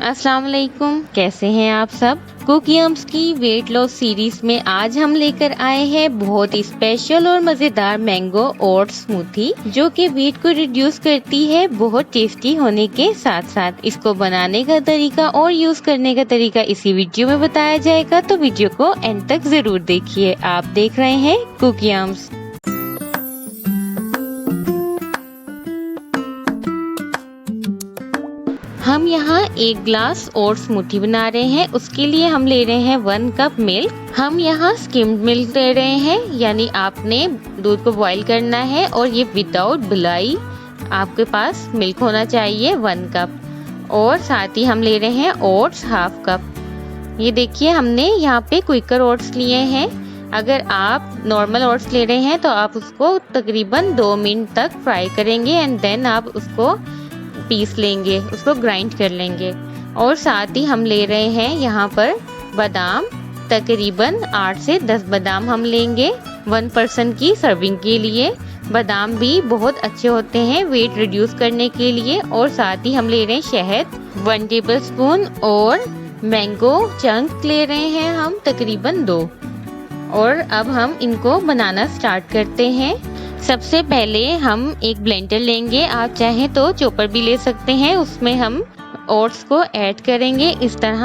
अस्सलाम वालेकुम, कैसे हैं आप सब। कुकीयम्स की वेट लॉस सीरीज में आज हम लेकर आए हैं बहुत ही स्पेशल और मजेदार मैंगो ओट्स स्मूथी, जो कि वेट को रिड्यूस करती है बहुत टेस्टी होने के साथ साथ। इसको बनाने का तरीका और यूज करने का तरीका इसी वीडियो में बताया जाएगा, तो वीडियो को एंड तक जरूर देखिए। आप देख रहे हैं कुकीयम्स। हम यहाँ 1 ग्लास ओट्स स्मूथी बना रहे हैं। उसके लिए हम ले रहे हैं 1 कप मिल्क। हम यहाँ स्किम्ड मिल्क ले रहे हैं, यानी आपने दूध को बॉईल करना है और ये विदाउट बुलाई आपके पास मिल्क होना चाहिए 1 कप। और साथ ही हम ले रहे हैं ओट्स हाफ कप। ये देखिए हमने यहाँ पे क्विकर ओट्स लिए हैं। अगर आप नॉर्मल ओट्स ले रहे हैं तो आप उसको तकरीबन 2 मिनट तक फ्राई करेंगे एंड देन आप उसको पीस लेंगे, उसको ग्राइंड कर लेंगे। और साथ ही हम ले रहे हैं यहाँ पर बादाम, तकरीबन 8 से 10 बादाम हम लेंगे 1 पर्सन की सर्विंग के लिए। बादाम भी बहुत अच्छे होते हैं वेट रिड्यूस करने के लिए। और साथ ही हम ले रहे हैं शहद 1 टेबलस्पून और मैंगो चंक ले रहे हैं हम तकरीबन 2। और अब हम इनको बनाना स्टार्ट करते हैं। सबसे पहले हम एक ब्लेंडर लेंगे, आप चाहें तो चॉपर भी ले सकते हैं। उसमें हम ओट्स को ऐड करेंगे इस तरह,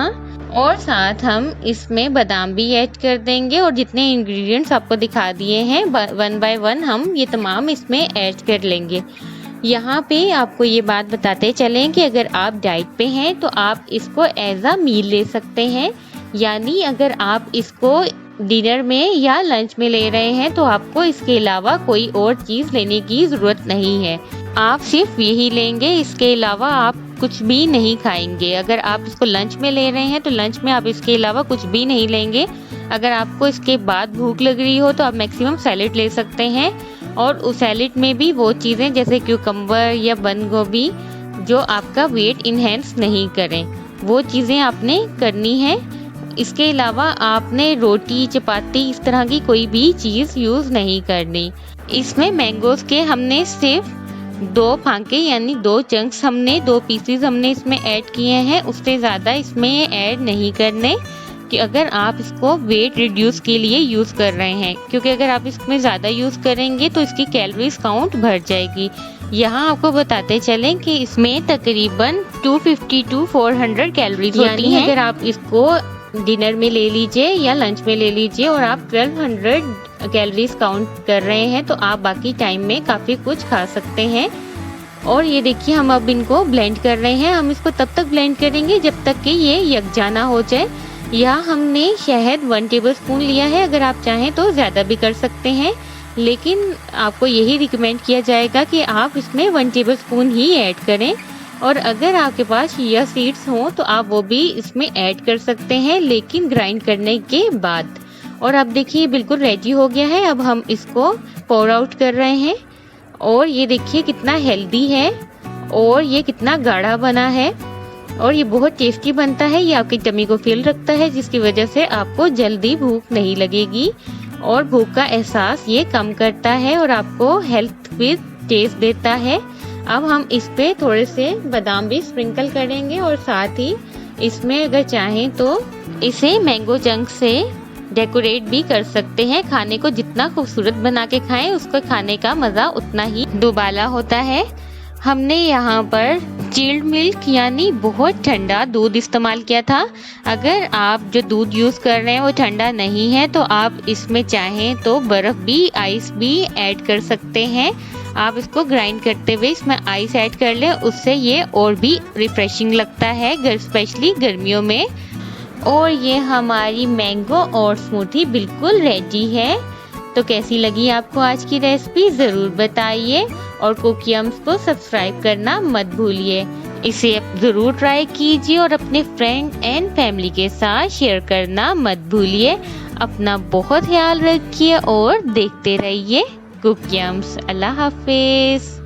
और साथ हम इसमें बादाम भी ऐड कर देंगे। और जितने इंग्रेडिएंट्स आपको दिखा दिए हैं 1 बाय 1 हम ये तमाम इसमें ऐड कर लेंगे। यहाँ पे आपको ये बात बताते चलें कि अगर आप डाइट पे हैं तो आप इसको एज अ मील ले सकते हैं, यानी अगर आप इसको डिनर में या लंच में ले रहे हैं तो आपको इसके अलावा कोई और चीज़ लेने की ज़रूरत नहीं है। आप सिर्फ यही लेंगे, इसके अलावा आप कुछ भी नहीं खाएंगे। अगर आप इसको लंच में ले रहे हैं तो लंच में आप इसके अलावा कुछ भी नहीं लेंगे। अगर आपको इसके बाद भूख लग रही हो तो आप मैक्सिमम सैलेड ले सकते हैं, और उस सैलेड में भी वो चीज़ें जैसे क्यूकम्बर या बंद गोभी जो आपका वेट इन्हेंस नहीं करें, वो चीज़ें आपने करनी है। इसके अलावा आपने रोटी चपाती इस तरह की कोई भी चीज़ यूज़ नहीं करनी। इसमें मैंगोज के हमने सिर्फ 2 फांके यानी 2 चंक्स हमने 2 पीसेस हमने इसमें ऐड किए हैं, उससे ज़्यादा इसमें ऐड नहीं करने कि अगर आप इसको वेट रिड्यूस के लिए यूज़ कर रहे हैं, क्योंकि अगर आप इसमें ज़्यादा यूज़ करेंगे तो इसकी कैलोरीज काउंट बढ़ जाएगी। यहाँ आपको बताते चलें कि इसमें तकरीबन 250 to 400 कैलोरीज होती हैं। अगर आप इसको डिनर में ले लीजिए या लंच में ले लीजिए और आप 1200 कैलोरीज काउंट कर रहे हैं तो आप बाकी टाइम में काफ़ी कुछ खा सकते हैं। और ये देखिए हम अब इनको ब्लेंड कर रहे हैं। हम इसको तब तक ब्लेंड करेंगे जब तक कि ये यकजाना हो जाए। यहाँ हमने शहद 1 टेबलस्पून लिया है, अगर आप चाहें तो ज़्यादा भी कर सकते हैं, लेकिन आपको यही रिकमेंड किया जाएगा कि आप इसमें 1 टेबलस्पून ही ऐड करें। और अगर आपके पास चिया सीड्स हों तो आप वो भी इसमें ऐड कर सकते हैं, लेकिन ग्राइंड करने के बाद। और अब देखिए बिल्कुल रेडी हो गया है। अब हम इसको पोर आउट कर रहे हैं, और ये देखिए कितना हेल्दी है और ये कितना गाढ़ा बना है, और ये बहुत टेस्टी बनता है। ये आपकी टमी को फिल रखता है, जिसकी वजह से आपको जल्दी भूख नहीं लगेगी और भूख का एहसास ये कम करता है और आपको हेल्थ विद टेस्ट देता है। अब हम इस पे थोड़े से बादाम भी स्प्रिंकल करेंगे, और साथ ही इसमें अगर चाहें तो इसे मैंगो चंक से डेकोरेट भी कर सकते हैं। खाने को जितना खूबसूरत बना के खाएं, उसको खाने का मज़ा उतना ही दुबाला होता है। हमने यहाँ पर चिल्ड मिल्क यानी बहुत ठंडा दूध इस्तेमाल किया था। अगर आप जो दूध यूज़ कर रहे हैं वो ठंडा नहीं है तो आप इसमें चाहें तो बर्फ़ भी, आइस भी ऐड कर सकते हैं। आप इसको ग्राइंड करते हुए इसमें आइस ऐड कर लें, उससे ये और भी रिफ्रेशिंग लगता है, स्पेशली गर्मियों में। और ये हमारी मैंगो और स्मूथी बिल्कुल रेडी है। तो कैसी लगी आपको आज की रेसिपी ज़रूर बताइए, और कुकीयम्स को सब्सक्राइब करना मत भूलिए। इसे आप ज़रूर ट्राई कीजिए और अपने फ्रेंड एंड फैमिली के साथ शेयर करना मत भूलिए। अपना बहुत ख्याल रखिए और देखते रहिए कुकीयम्स। अल्लाह हाफिज़।